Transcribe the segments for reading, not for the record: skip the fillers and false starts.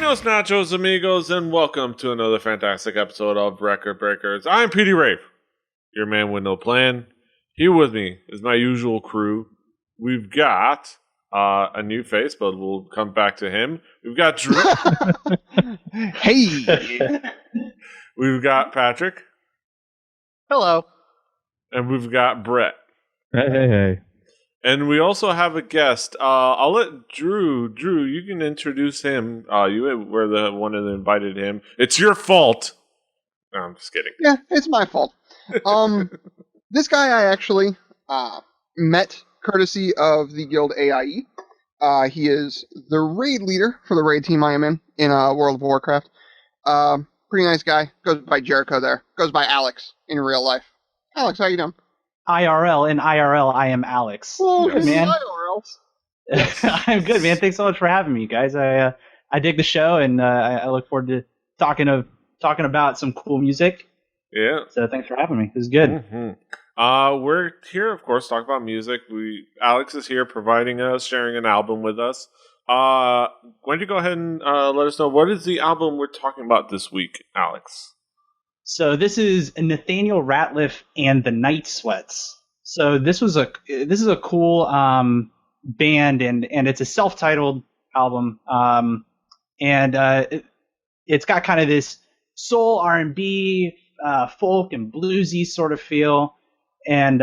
Buenos nachos, amigos, and welcome to another fantastic episode of Record Breakers. I'm PETEY, RAVE, your man with no plan. Here with me is my usual crew. We've got a new face, but we'll come back to him. We've got Drew. Hey! We've got Patrick. Hello. And we've got Brett. Hey. And we also have a guest. I'll let Drew, you can introduce him. You were the one that invited him. It's your fault. No, I'm just kidding. Yeah, it's my fault. This guy I actually met courtesy of the guild AIE. He is the raid leader for the raid team I am in World of Warcraft. Pretty nice guy. Goes by Jericho there. Goes by Alex in real life. Alex, how you doing? IRL. In IRL, I am Alex. Oh, Good, man. IRL. I'm good, man. Thanks so much for having me, guys. I dig the show, and I look forward to talking about some cool music. Yeah. So thanks for having me. This is good. Mm-hmm. We're here, of course, to talk about music. Alex is here providing us, sharing an album with us. Why don't you go ahead and let us know, what is the album we're talking about this week, Alex? So this is Nathaniel Rateliff and the Night Sweats. So this is a cool band, and it's a self-titled album, and it's got kind of this soul R&B, folk and bluesy sort of feel, and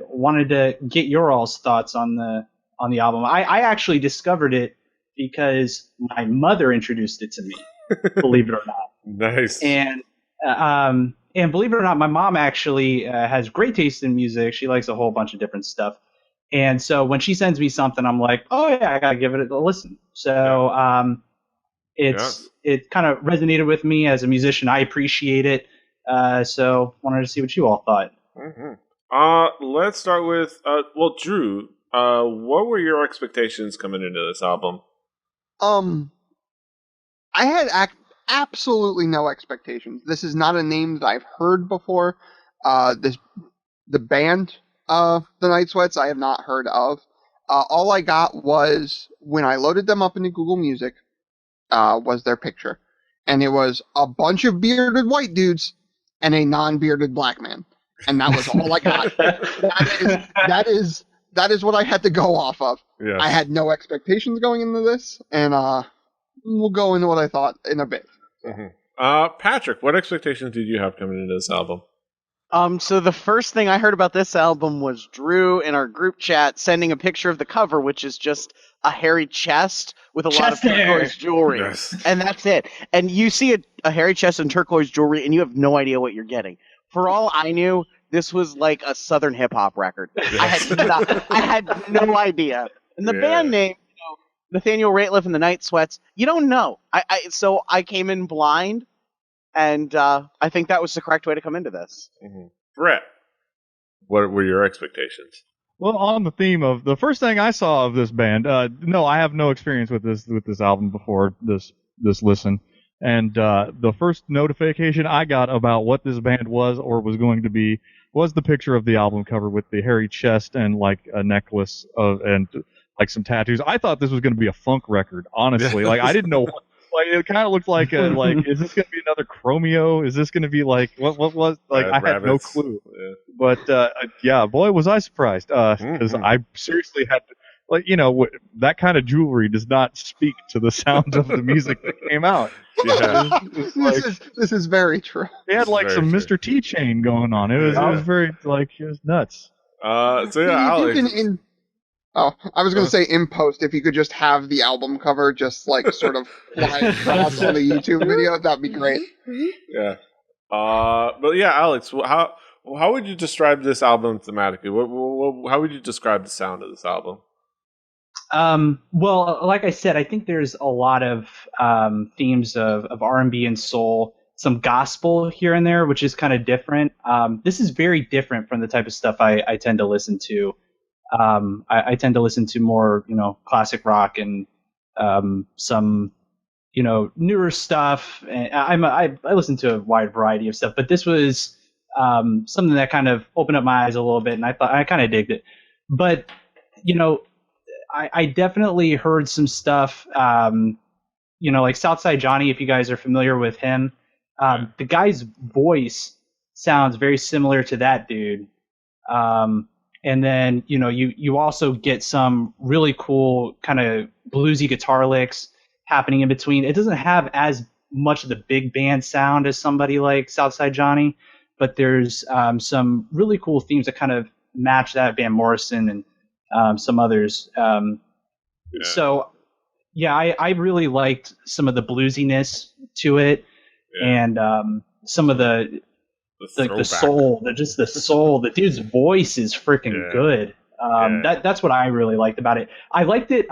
wanted to get your all's thoughts on the album. I actually discovered it because my mother introduced it to me, believe it or not. Nice. And believe it or not, my mom actually has great taste in music. She likes a whole bunch of different stuff. And so when she sends me something, I'm like, oh yeah, I gotta give it a listen. So it kind of resonated with me as a musician. I appreciate it. So wanted to see what you all thought. Mm-hmm. Let's start with Drew. What were your expectations coming into this album? I had absolutely no expectations. This is not a name that I've heard before. The band, the Night Sweats, I have not heard of. All I got was, when I loaded them up into Google Music, was their picture. And it was a bunch of bearded white dudes and a non-bearded black man. And that was all I got. That is what I had to go off of. Yes. I had no expectations going into this, and we'll go into what I thought in a bit. Mm-hmm. Patrick, what expectations did you have coming into this album? So the first thing I heard about this album was Drew in our group chat sending a picture of the cover, which is just a hairy chest with a lot of turquoise jewelry. Yes. And that's it. And you see a hairy chest and turquoise jewelry, and you have no idea what you're getting. For all I knew, this was like a southern hip-hop record. Yes. I had no idea. And the band name, Nathaniel Rateliff and the Night Sweats, you don't know. So I came in blind, and I think that was the correct way to come into this. Mm-hmm. Brett, what were your expectations? Well, on the theme of the first thing I saw of this band, no, I have no experience with this album before this listen, and the first notification I got about what this band was or was going to be was the picture of the album cover with the hairy chest and like a necklace and like some tattoos. I thought this was going to be a funk record, honestly. Like I didn't know what, like it kind of looked like is this going to be another Chromeo? Is this going to be like what was like I had no clue. Yeah. But yeah, boy was I surprised because I seriously had to, like, that kind of jewelry does not speak to the sound of the music that came out. Yeah. This is very true. They had like some Mr. T chain going on. It was very it was nuts. So yeah, Alex. I was going to say in post, if you could just have the album cover just like sort of fly across on the YouTube video, that'd be great. Yeah. But yeah, Alex, how would you describe this album thematically? How would you describe the sound of this album? Well, like I said, I think there's a lot of themes of R&B and soul, some gospel here and there, which is kind of different. This is very different from the type of stuff I tend to listen to. I tend to listen to more, classic rock and some, newer stuff. And I listen to a wide variety of stuff, but this was something that kind of opened up my eyes a little bit, and I kind of digged it. But I definitely heard some stuff, like Southside Johnny, if you guys are familiar with him, the guy's voice sounds very similar to that dude. And then, you also get some really cool kind of bluesy guitar licks happening in between. It doesn't have as much of the big band sound as somebody like Southside Johnny, but there's some really cool themes that kind of match that, Van Morrison and some others. So, yeah, I really liked some of the bluesiness to it, and some of the soul, the soul. The dude's voice is freaking good. That's what I really liked about it. I liked it,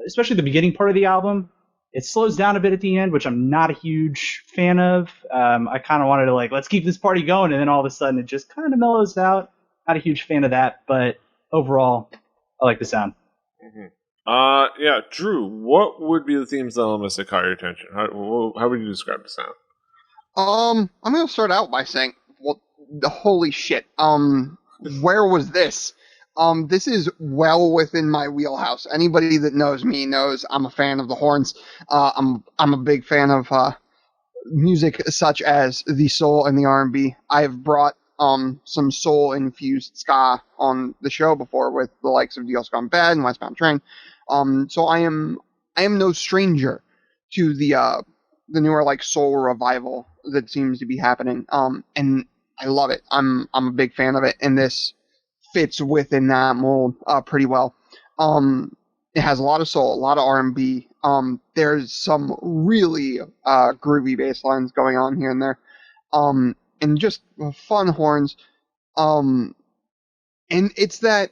especially the beginning part of the album. It slows down a bit at the end, which I'm not a huge fan of. I kind of wanted to let's keep this party going, and then all of a sudden it just kind of mellows out. Not a huge fan of that, but overall, I like the sound. Drew, what would be the themes elements that caught your attention? How would you describe the sound? I'm gonna start out by saying, holy shit. Where was this? This is well within my wheelhouse. Anybody that knows me knows I'm a fan of the horns. I'm a big fan of music such as the soul and the R&B. I've brought some soul infused ska on the show before with the likes of Dios Gone Bad and Westbound Train. So I am no stranger to the newer soul revival that seems to be happening. And I love it. I'm a big fan of it, and this fits within that mold pretty well. It has a lot of soul, a lot of R&B. There's some really groovy bass lines going on here and there. And just fun horns. And it's that,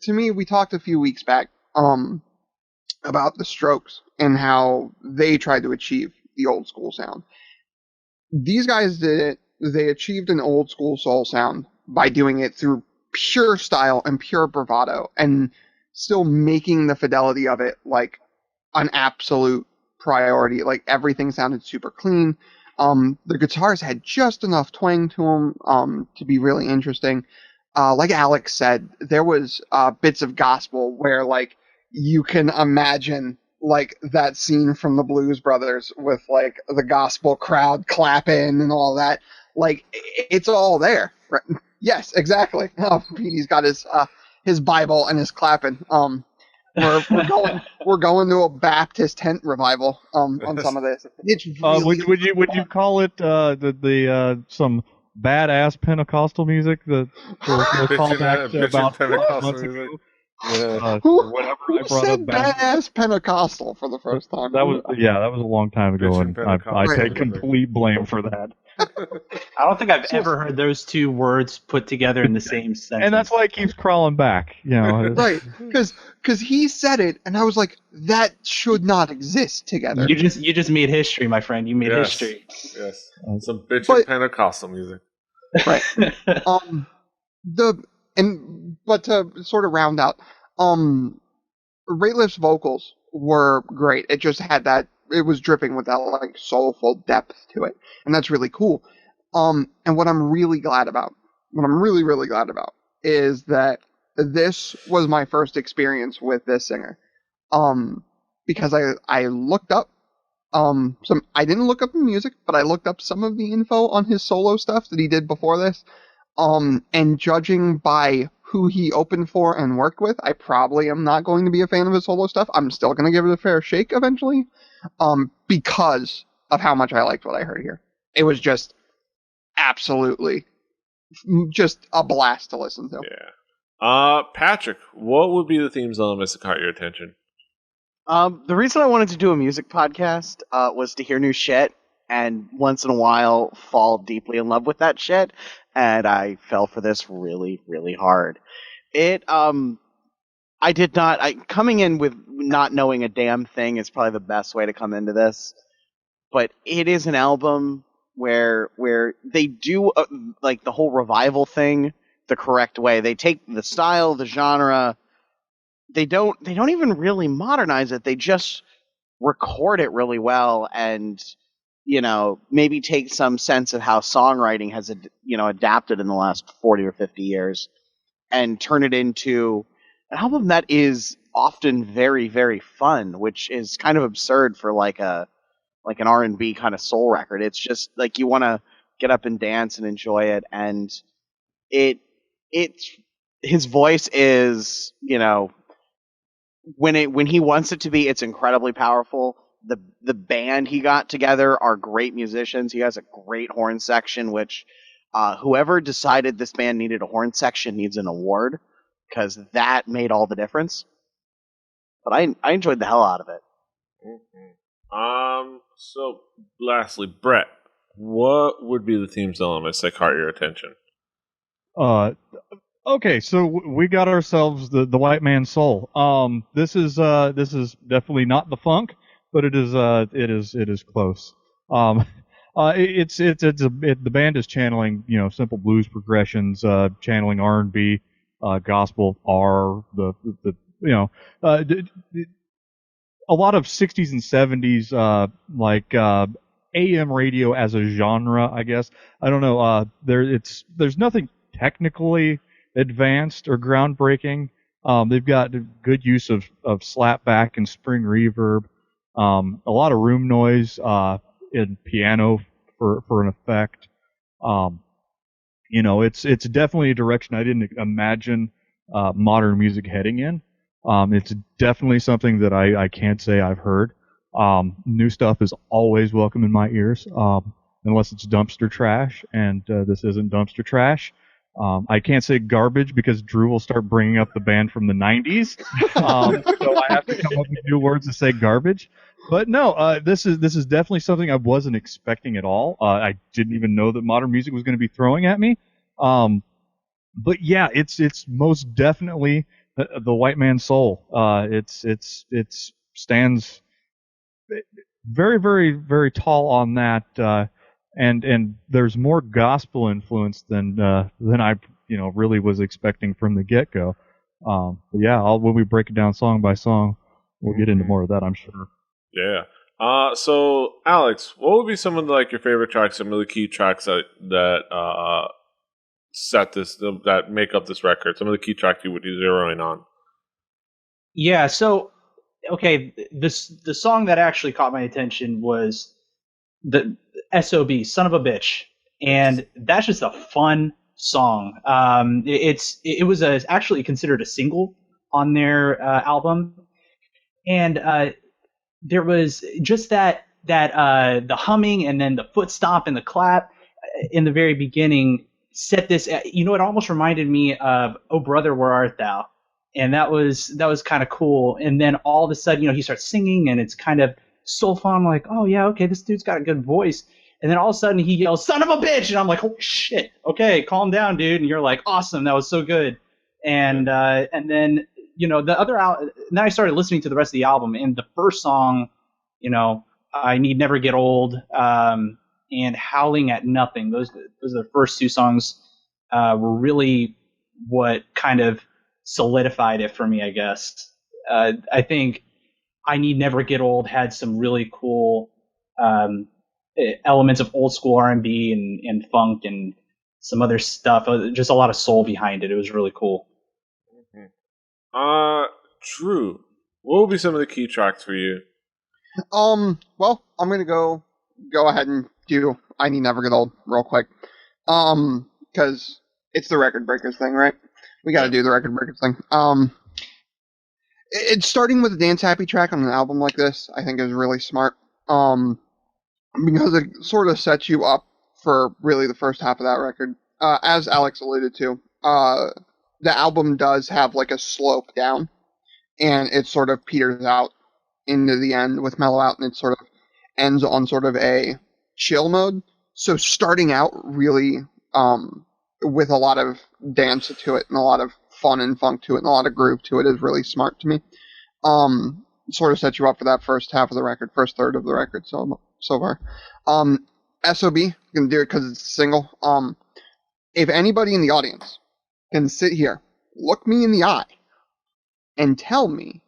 to me, we talked a few weeks back about the Strokes and how they tried to achieve the old school sound. These guys did it. They achieved an old school soul sound by doing it through pure style and pure bravado, and still making the fidelity of it an absolute priority. Everything sounded super clean. The guitars had just enough twang to them to be really interesting. Like Alex said, there was bits of gospel where you can imagine that scene from the Blues Brothers with the gospel crowd clapping and all that. It's all there. Right? Yes, exactly. Petey's got his Bible and his clapping. We're going to a Baptist tent revival on some of this. It's really would you call it some badass Pentecostal music that was called back about months ago? Who said badass Pentecostal for the first time? That was a long time ago, and I take complete blame for that. I don't think I've ever heard those two words put together in the same sentence. And that's why it keeps crawling back, Right, because he said it, and I was like, that should not exist together. You just made history, my friend. You made history. Yes, some bitchin' Pentecostal music. Right. But to sort of round out, Rateliff's vocals were great. It just had that. It was dripping with that soulful depth to it, and that's really cool. And what I'm really glad about, really glad about, is that this was my first experience with this singer. Because I looked up I didn't look up the music, but I looked up some of the info on his solo stuff that he did before this. And judging by who he opened for and worked with, I probably am not going to be a fan of his solo stuff. I'm still going to give it a fair shake eventually, because of how much I liked what I heard here. It was just absolutely just a blast to listen to. Yeah. Patrick, what would be the themes elements that caught your attention? The reason I wanted to do a music podcast was to hear new shit and once in a while fall deeply in love with that shit. And I fell for this really, really hard. Coming in with not knowing a damn thing is probably the best way to come into this. But it is an album where they do the whole revival thing the correct way. They take the style, the genre. They don't even really modernize it. They just record it really well and, maybe take some sense of how songwriting has, adapted in the last 40 or 50 years and turn it into an album that is often very, very fun, which is kind of absurd for like an R&B kind of soul record. It's just like you want to get up and dance and enjoy it, and it's his voice is, when he wants it to be, it's incredibly powerful. The band he got together are great musicians. He has a great horn section, which whoever decided this band needed a horn section needs an award, because that made all the difference. But I enjoyed the hell out of it. Mm-hmm. So lastly, Brett, what would be the themes elements that caught your attention? Okay, so we got ourselves the White Man's Soul. This is definitely not the funk, but it is close. The band is channeling, simple blues progressions, channeling R&B, gospel, a lot of 60s and 70s, AM radio as a genre, I guess. I don't know. There's nothing technically advanced or groundbreaking. They've got good use of slapback and spring reverb, a lot of room noise in piano for an effect. It's definitely a direction I didn't imagine modern music heading in. It's definitely something that I can't say I've heard. New stuff is always welcome in my ears, unless it's dumpster trash, and this isn't dumpster trash. I can't say garbage because Drew will start bringing up the band from the 90s, so I have to come up with new words to say garbage. But no, this is definitely something I wasn't expecting at all. I didn't even know that modern music was going to be throwing at me. But yeah, it's most definitely the White Man's Soul. It stands very, very, very tall on that. And there's more gospel influence than I really was expecting from the get go. But yeah, when we break it down song by song, we'll get into more of that, I'm sure. Yeah. So Alex, what would be some of your favorite tracks, some of the key tracks that make up this record? Some of the key tracks you would be zeroing on. Yeah. So okay, the song that actually caught my attention was the SOB, Son of a Bitch, and that's just a fun song. It was actually considered a single on their album, and there was just that the humming and then the foot stomp and the clap in the very beginning set this. It almost reminded me of "Oh Brother, Where Art Thou," and that was kind of cool. And then all of a sudden, he starts singing, and it's kind of soulful. I'm like, oh yeah, okay, this dude's got a good voice. And then all of a sudden he yells, "Son of a bitch!" And I'm like, holy shit, okay, calm down, dude. And you're like, awesome, that was so good. And then the other and then I started listening to the rest of the album, and the first song, I Need Never Get Old, and Howling at Nothing. Those are the first two songs were really what kind of solidified it for me, I guess. I think I Need Never Get Old had some really cool elements of old school R&B and funk and some other stuff. Just a lot of soul behind it. It was really cool. True. What would be some of the key tracks for you? Well, I'm gonna go ahead and do I Need Never Get Old real quick. Because it's the Record Breakers thing, right? We gotta do the Record Breakers thing. It's starting with a dance happy track on an album like this, I think is really smart. Because it sort of sets you up for really the first half of that record. As Alex alluded to, the album does have a slope down, and it sort of peters out into the end with Mellow Out, and it sort of ends on sort of a chill mode. So starting out really with a lot of dance to it and a lot of fun and funk to it and a lot of groove to it is really smart to me. Sort of sets you up for that first half of the record, first third of the record so far. SOB, you can do it because it's a single. If anybody in the audience can sit here, look me in the eye, and tell me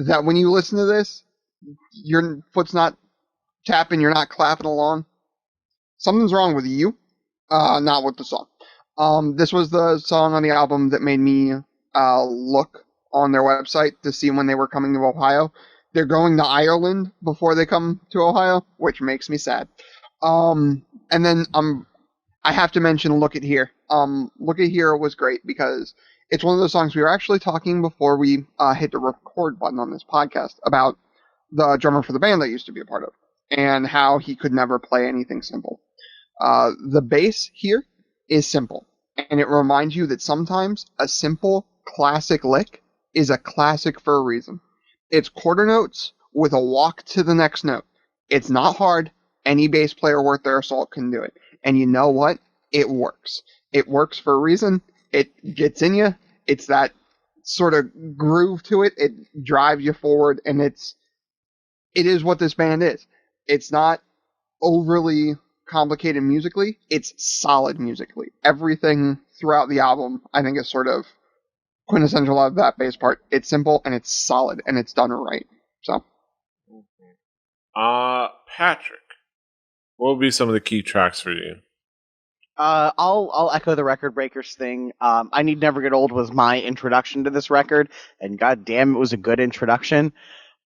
that when you listen to this, your foot's not tapping, you're not clapping along, something's wrong with you, not with the song. This was the song on the album that made me look on their website to see when they were coming to Ohio. They're going to Ireland before they come to Ohio, which makes me sad. And then I have to mention Look At Here. Look At Here was great because it's one of those songs we were actually talking before we hit the record button on this podcast about the drummer for the band that I used to be a part of and how he could never play anything simple. The bass here is simple, and it reminds you that sometimes a simple classic lick is a classic for a reason. It's quarter notes with a walk to the next note. It's not hard. Any bass player worth their salt can do it. And you know what? It works. It works for a reason. It gets in you. It's that sort of groove to it. It drives you forward, and it is what this band is. It's not overly complicated musically. It's solid musically. Everything throughout the album, I think, is sort of quintessential of that bass part. It's simple and it's solid and it's done right. So, Patrick, what would be some of the key tracks for you? I'll echo the Record Breakers thing. I Need Never Get Old was my introduction to this record, and goddamn, it was a good introduction.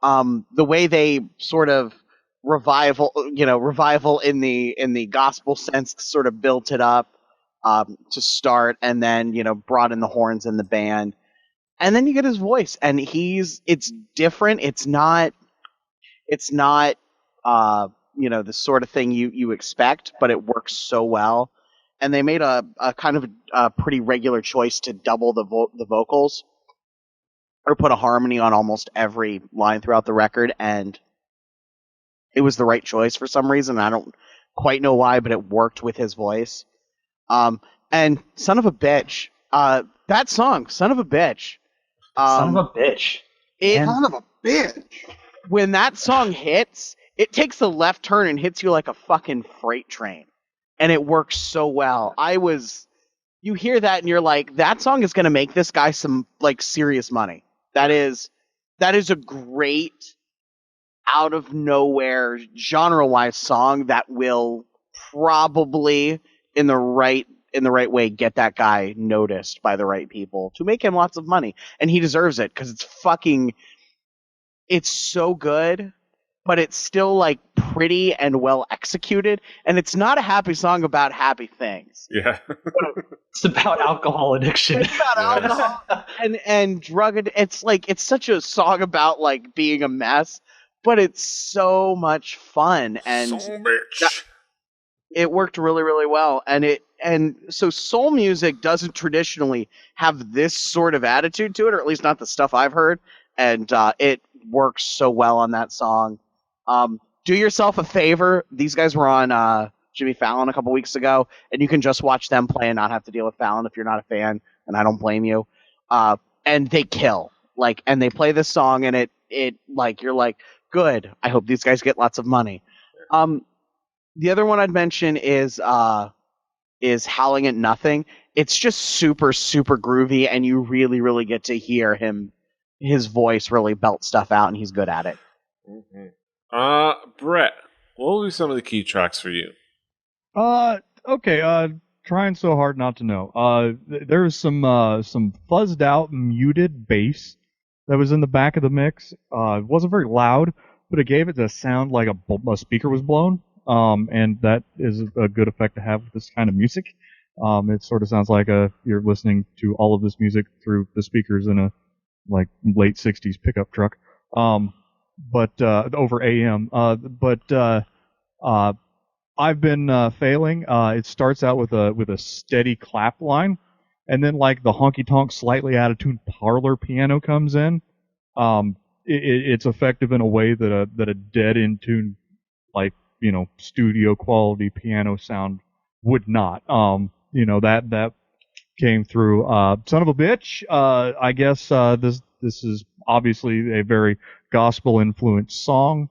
The way they sort of revival in the gospel sense, sort of built it up to start, and then brought in the horns in the band, and then you get his voice, and it's different. It's not the sort of thing you expect, but it works so well. And they made a kind of a pretty regular choice to double the vocals, or put a harmony on almost every line throughout the record, and it was the right choice for some reason. I don't quite know why, but it worked with his voice. And Son of a Bitch, that song, Son of a Bitch. Son of a bitch. Son of a bitch. When that song hits, it takes a left turn and hits you like a fucking freight train. And it works so well. You hear that and you're like, that song is going to make this guy some serious money. That is a great out of nowhere genre-wise song that will probably in the right way get that guy noticed by the right people to make him lots of money. And he deserves it because it's so good, but it's still pretty and well executed, and it's not a happy song about happy things. Yeah. It's about alcohol addiction. It's about alcohol and drug addiction. It's such a song about being a mess, but it's so much fun, and so much. It worked really, really well. And so soul music doesn't traditionally have this sort of attitude to it, or at least not the stuff I've heard, and it works so well on that song. Do yourself a favor. These guys were on Jimmy Fallon a couple weeks ago, and you can just watch them play and not have to deal with Fallon if you're not a fan, and I don't blame you. And they kill. And they play this song, and it you're like, good. I hope these guys get lots of money. The other one I'd mention is Howling at Nothing. It's just super, super groovy, and you really, really get to hear his voice really belt stuff out, and he's good at it. Mm-hmm. Brett, what will be some of the key tracks for you? Okay, trying so hard not to know. There's some fuzzed out, muted bass that was in the back of the mix. It wasn't very loud, but it gave it the sound like a speaker was blown. And that is a good effect to have with this kind of music. It sort of sounds like you're listening to all of this music through the speakers in a late 60s pickup truck. But over AM. I've been failing. It starts out with a steady clap line, and then the honky tonk, slightly out of tune parlor piano comes in. It's effective in a way that a dead in tune studio quality piano sound would not. That came through. Son of a Bitch. I guess this is obviously a very gospel influenced song,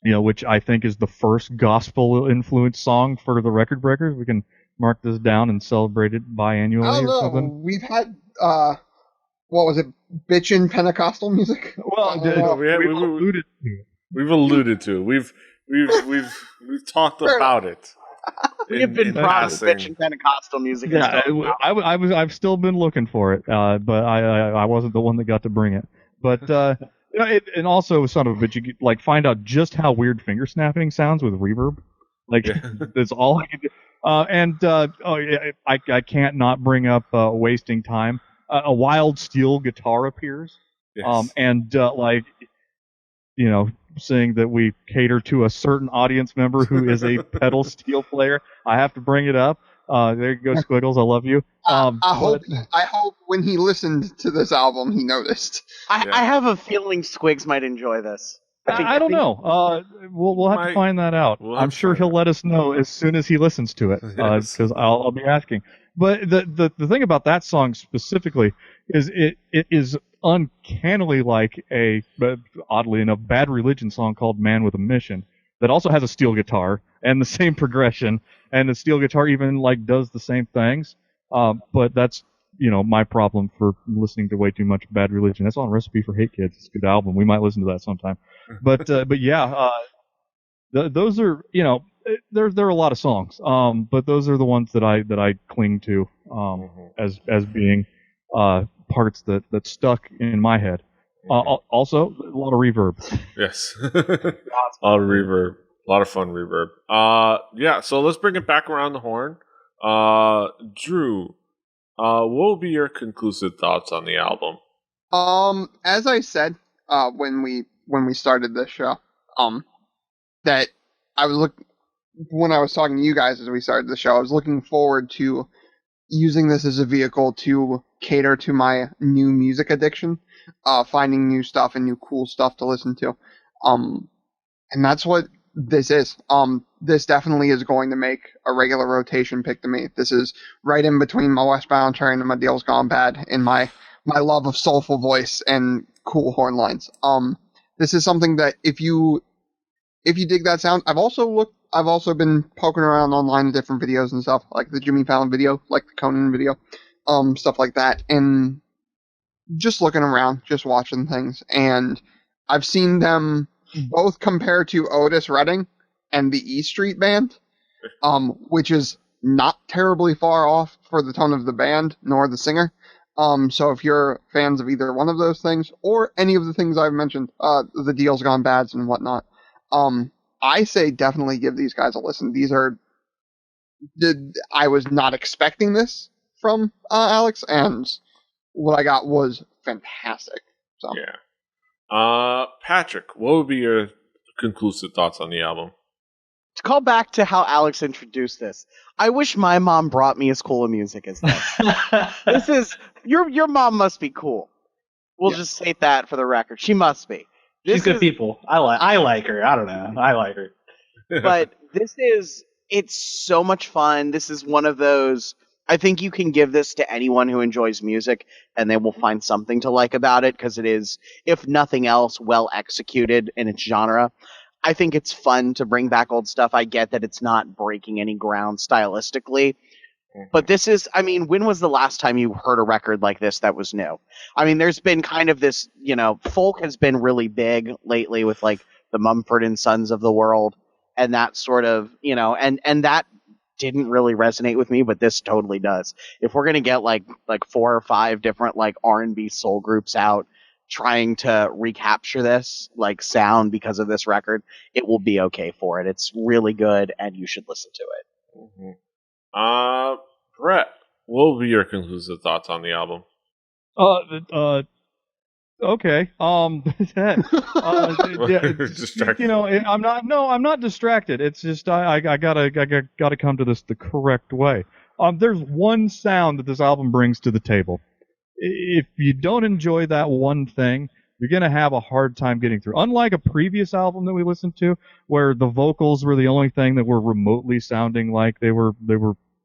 which I think is the first gospel influenced song for the Record Breakers. We can mark this down and celebrate it biannually or something. We've had what was it, bitchin' Pentecostal music? Well, we've alluded to it. We've talked about it. We have been promised bitchin' Pentecostal music. Yeah, I've still been looking for it, but I wasn't the one that got to bring it. But and also, son of a bitch, you could, like, find out just how weird finger snapping sounds with reverb. Like, that's all I can do. I can't not bring up wasting time. A wild steel guitar appears, saying that we cater to a certain audience member who is a pedal steel player. I have to bring it up. There you go, Squiggles. I love you. I hope when he listened to this album, he noticed. I have a feeling Squigs might enjoy this. I don't know. We'll have to find that out. I'm sure he'll let us know as soon as he listens to it, because I'll be asking. But the thing about that song specifically is it is uncannily like oddly enough, Bad Religion song called Man with a Mission that also has a steel guitar and the same progression, and the steel guitar even like does the same things. But that's my problem for listening to way too much Bad Religion. That's on Recipe for Hate Kids. It's a good album. We might listen to that sometime. But yeah, those are there are a lot of songs. But those are the ones that I cling to as being parts that stuck in my head. Also, a lot of reverb. Yes, a lot of reverb. A lot of fun reverb. Yeah. So let's bring it back around the horn. Drew, what will be your conclusive thoughts on the album? As I said, when we started this show, that when I was talking to you guys as we started the show, I was looking forward to using this as a vehicle to cater to my new music addiction, finding new stuff and new cool stuff to listen to. And that's what this is. This definitely is going to make a regular rotation pick to me. This is right in between my Westbound Train and my Deal's Gone Bad in my love of soulful voice and cool horn lines. This is something that if you dig that sound, I've also been poking around online at different videos and stuff, like the Jimmy Fallon video, like the Conan video, stuff like that, and just looking around, just watching things, and I've seen them both compare to Otis Redding and the E Street Band, which is not terribly far off for the tone of the band nor the singer. So if you're fans of either one of those things or any of the things I've mentioned, the Deal's Gone Bads and whatnot, I say definitely give these guys a listen. I was not expecting this from Alex, and what I got was fantastic. So. Yeah. Patrick, what would be your conclusive thoughts on the album? To call back to how Alex introduced this, I wish my mom brought me as cool a music as this. This is your mom must be cool. We'll just state that for the record. She must be. She's good people. I like her. I don't know. I like her. But it's so much fun. This is one of those, I think you can give this to anyone who enjoys music and they will find something to like about it, because it is, if nothing else, well executed in its genre. I think it's fun to bring back old stuff. I get that it's not breaking any ground stylistically. But this is, when was the last time you heard a record like this that was new? There's been kind of this, folk has been really big lately with like the Mumford and Sons of the world and that sort of, and that didn't really resonate with me, but this totally does. If we're going to get like 4 or 5 different like R&B soul groups out trying to recapture this like sound because of this record, it will be okay for it. It's really good and you should listen to it. Brett, what will be your conclusive thoughts on the album? Okay. I'm not distracted. It's just I gotta come to this the correct way. There's one sound that this album brings to the table. If you don't enjoy that one thing, you're gonna have a hard time getting through. Unlike a previous album that we listened to, where the vocals were the only thing that were remotely sounding like they were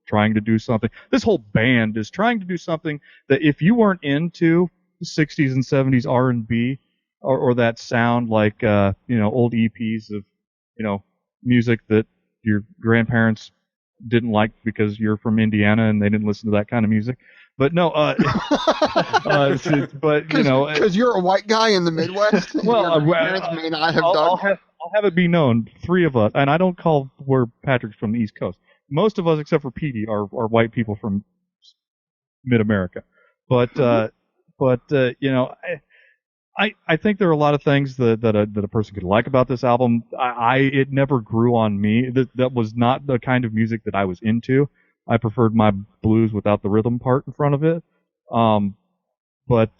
trying to do something. This whole band is trying to do something that if you weren't into 60s and 70s R&B or that sound like old EPs of music that your grandparents didn't like because you're from Indiana and they didn't listen to that kind of music. But no, because you're a white guy in the Midwest. Well, your parents may not have I'll have it be known, 3 of us, and I don't call we're Patrick's from the East Coast. most of us, except for PETEY, are white people from mid-America. But you know, I think there are a lot of things that a person could like about this album. It never grew on me. That was not the kind of music that I was into. I preferred my blues without the rhythm part in front of it. But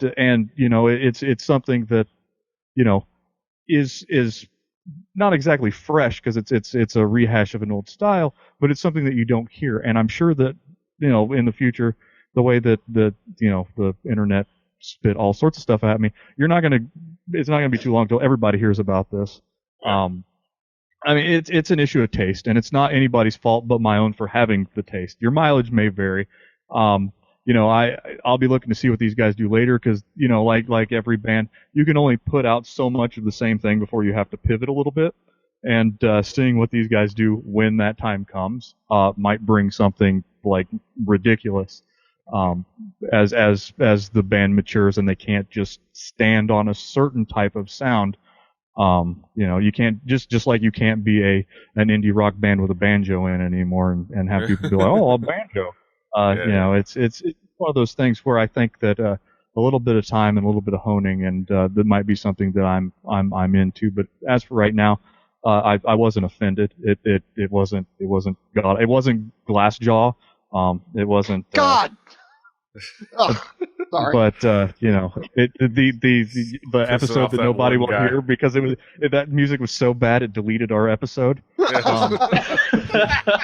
you know, it's something that, you know, is not exactly fresh because it's a rehash of an old style, but it's something that you don't hear. And I'm sure that, you know, in the future, the way that you know, the internet spit all sorts of stuff at me, it's not gonna be too long till everybody hears about this. I mean, it's an issue of taste, and it's not anybody's fault but my own for having the taste. Your mileage may vary. You know, I'll be looking to see what these guys do later because, you know, like every band, you can only put out so much of the same thing before you have to pivot a little bit. And seeing what these guys do when that time comes might bring something like ridiculous. As the band matures and they can't just stand on a certain type of sound. You know, you can't just like you can't be an indie rock band with a banjo in it anymore and have people be like, oh, a banjo. You know, it's one of those things where I think that a little bit of time and a little bit of honing and that might be something that I'm into. But as for right now, I wasn't offended. It wasn't God. It wasn't Glassjaw. It wasn't God. Oh, sorry. But you know, the episode that nobody will hear because that music was so bad it deleted our episode.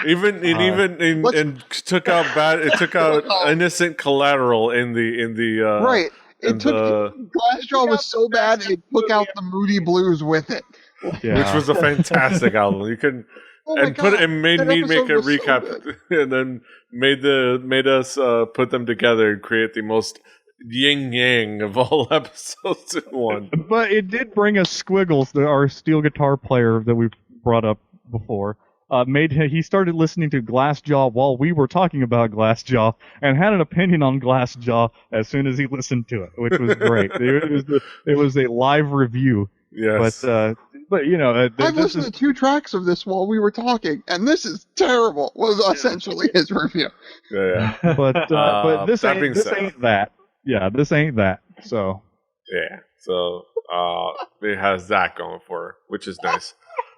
Even took out innocent collateral in the right. Glassjaw was so bad it took out the Moody Blues with it, which was a fantastic album. You can made me make a recap, and then made us put them together and create the most yin yang of all episodes in one. But it did bring us Squiggles, our steel guitar player that we brought up before. He started listening to Glassjaw while we were talking about Glassjaw and had an opinion on Glassjaw as soon as he listened to it, which was great. It was a live review. Yes. But you know, I've listened to 2 tracks of this while we were talking, and this is terrible. Was essentially his review. Yeah. But this ain't that. Yeah, this ain't that. So. Yeah. So it has that going for it, which is nice.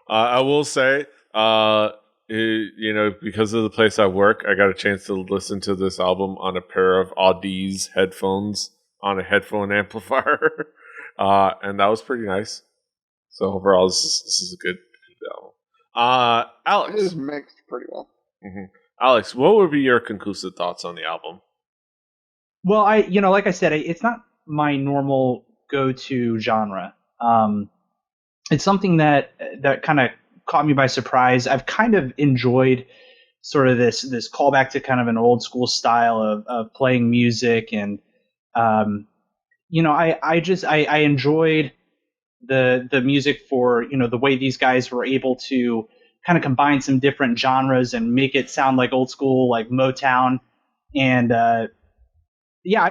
I will say, you know, because of the place I work, I got a chance to listen to this album on a pair of Audi's headphones on a headphone amplifier, and that was pretty nice. So overall, this is a good album. Alex, it is mixed pretty well. Mm-hmm. Alex, what would be your conclusive thoughts on the album? Well, like I said, it's not my normal go-to genre. It's something that kind of caught me by surprise. I've kind of enjoyed sort of this callback to kind of an old school style of playing music, and you know, I enjoyed the music for, you know, the way these guys were able to kind of combine some different genres and make it sound like old school, like Motown. And I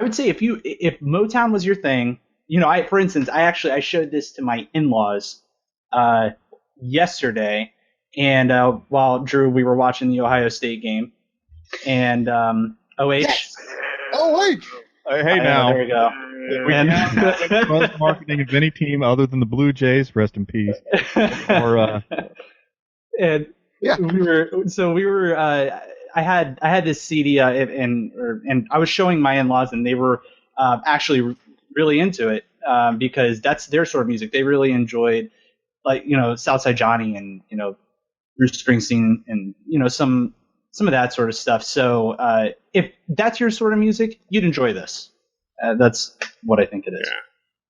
would say if Motown was your thing, you know, for instance, I showed this to my in-laws yesterday, and while Drew, we were watching the Ohio State game, and OH. Yes. OH. Hey, now. There we go. We have the most marketing of any team other than the Blue Jays. Rest in peace. And we were. I had this CD, and I was showing my in-laws, and they were actually really into it because that's their sort of music. They really enjoyed, like, you know, Southside Johnny and, you know, Bruce Springsteen and, you know, some of that sort of stuff. So if that's your sort of music, you'd enjoy this. That's what I think it is. Yeah,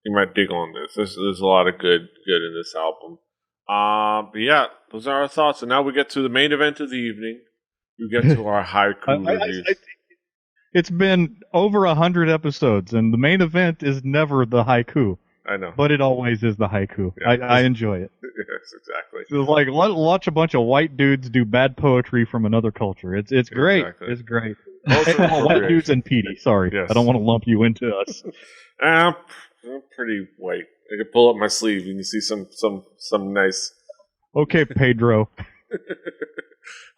you might dig on this. There's a lot of good in this album. But yeah, those are our thoughts. And now we get to the main event of the evening. We get to our haiku reviews. It's been over 100 episodes, and the main event is never the haiku. I know. But it always is the haiku. Yeah, I enjoy it. Yes, exactly. It's like, watch a bunch of white dudes do bad poetry from another culture. It's great. Exactly. It's great. White dudes and PETEY. Sorry. Yes. I don't want to lump you into us. I'm pretty white. I could pull up my sleeve and you see some nice... Okay, Pedro.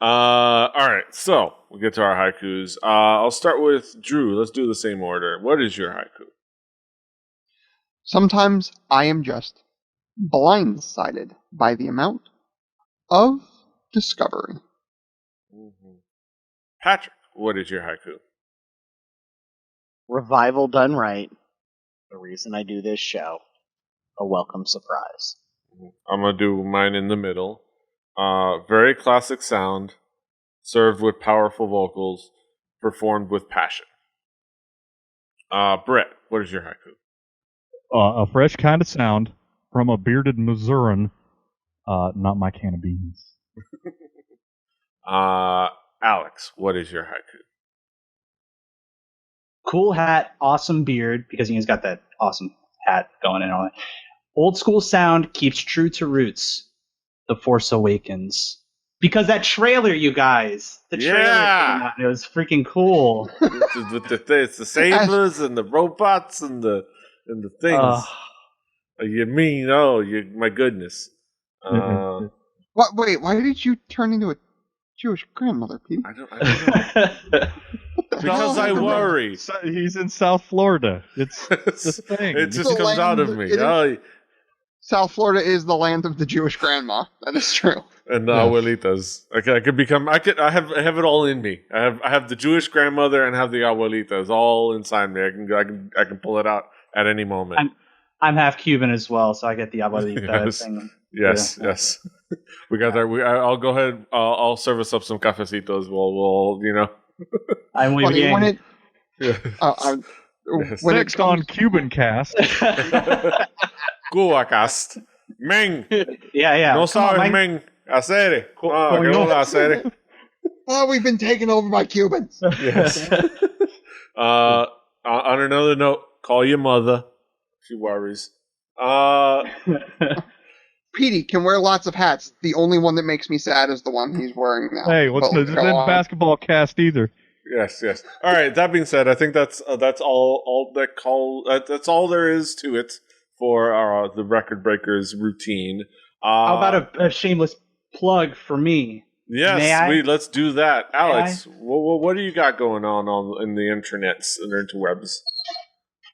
All right, so we'll get to our haikus. I'll start with Drew. Let's do the same order. What is your haiku? Sometimes I am just blindsided by the amount of discovery. Mm-hmm. Patrick, what is your haiku? Revival done right. The reason I do this show. A welcome surprise. I'm going to do mine in the middle. Very classic sound, served with powerful vocals, performed with passion. Brett, what is your haiku? A fresh kind of sound from a bearded Missourian. Not my can of beans. Alex, what is your haiku? Cool hat, awesome beard, because he's got that awesome hat going and all that. Old school sound keeps true to roots. The Force Awakens. Because that trailer, you guys. The trailer came out, and it was freaking cool. It's the sabers and the robots and the things. You mean? Oh, my goodness. What? Wait, why did you turn into a Jewish grandmother, Pete? I don't know. Because I worry. He's in South Florida. It's the thing. It just comes out of me. South Florida is the land of the Jewish grandma. That is true. And the abuelitas. I could become. I have it all in me. I have the Jewish grandmother and have the abuelitas all inside me. I can pull it out at any moment. I'm half Cuban as well, so I get the abuelita thing. Yes. We got that. I'll go ahead. I'll serve us up some cafecitos. We'll I'm leaving. When Next on Cuban Cast. Cuacast. Meng. Yeah. No sabes Meng. Hacer. Que no hacer. Oh, we've been taken over by Cubans. Yes. On another note, call your mother. She worries. Petey can wear lots of hats. The only one that makes me sad is the one he's wearing now. Hey, this isn't basketball cast either. Yes. All right. That being said, I think that's all that's all there is to it for the Record Breakers routine. How about a shameless plug for me? Yes, let's do that. Alex, what do you got going on in the internets and the interwebs?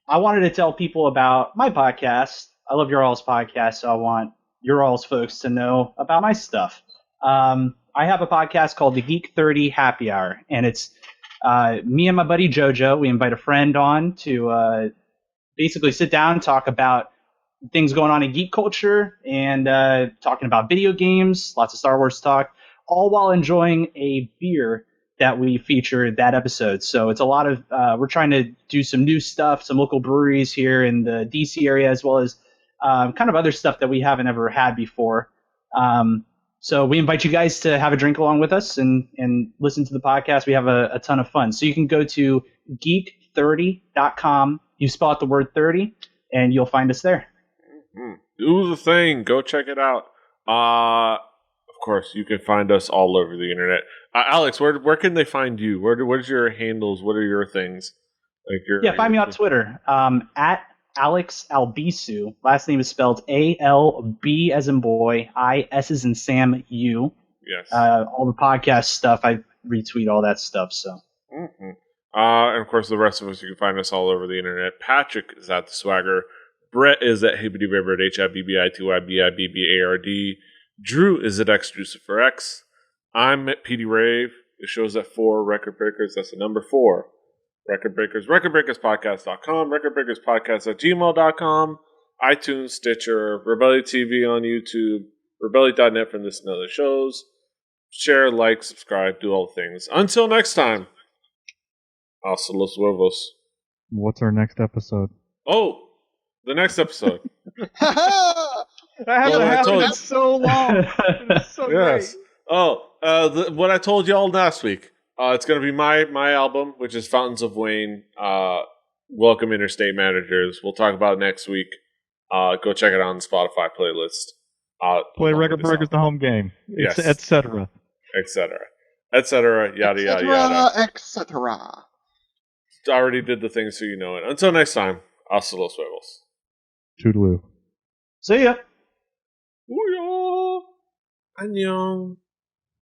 I wanted to tell people about my podcast. I love your all's podcast, so I want your all's folks to know about my stuff. I have a podcast called the Geek 30 Happy Hour, and it's me and my buddy Jojo. We invite a friend on to basically sit down and talk about things going on in geek culture and talking about video games, lots of Star Wars talk, all while enjoying a beer that we feature that episode. So it's a lot of, we're trying to do some new stuff, some local breweries here in the DC area, as well as kind of other stuff that we haven't ever had before. So we invite you guys to have a drink along with us and listen to the podcast. We have a ton of fun. So you can go to geek30.com. You spell out the word 30 and you'll find us there. Do the thing. Go check it out. Of course, you can find us all over the internet. Alex, where can they find you? What is your handles? What are your things? Find me on Twitter. At Alex Albisu. Last name is spelled A-L-B as in boy, I-S as in Sam, U. Yes. All the podcast stuff, I retweet all that stuff. So. Mm-hmm. And of course, the rest of us, you can find us all over the internet. Patrick is at the Swagger. Brett is at HIBBARD, HIBBITYBIBBARD. Drew is at XDruciferX. I'm at PETEY RAVE. It shows at 4 Record Breakers. That's the number 4. Record Breakers. RecordBreakersPodcast.com. RecordBreakersPodcast@gmail.com. iTunes, Stitcher, Rebellion TV on YouTube. Rebellion.net for this and other shows. Share, like, subscribe, do all the things. Until next time. Hasta los huevos. What's our next episode? Oh, the next episode. I haven't happened in so long. It's so yes. great. Oh, what I told you all last week. It's going to be my album, which is Fountains of Wayne. Welcome Interstate Managers. We'll talk about it next week. Go check it out on the Spotify playlist. Play Record Breakers the home game. Yes. Etc. Etc. Etc. Yada, yada, yada. Etc. Already did the thing, so you know it. Until next time, hasta los huevos. Toodaloo. See ya. Booyah! Annyeong.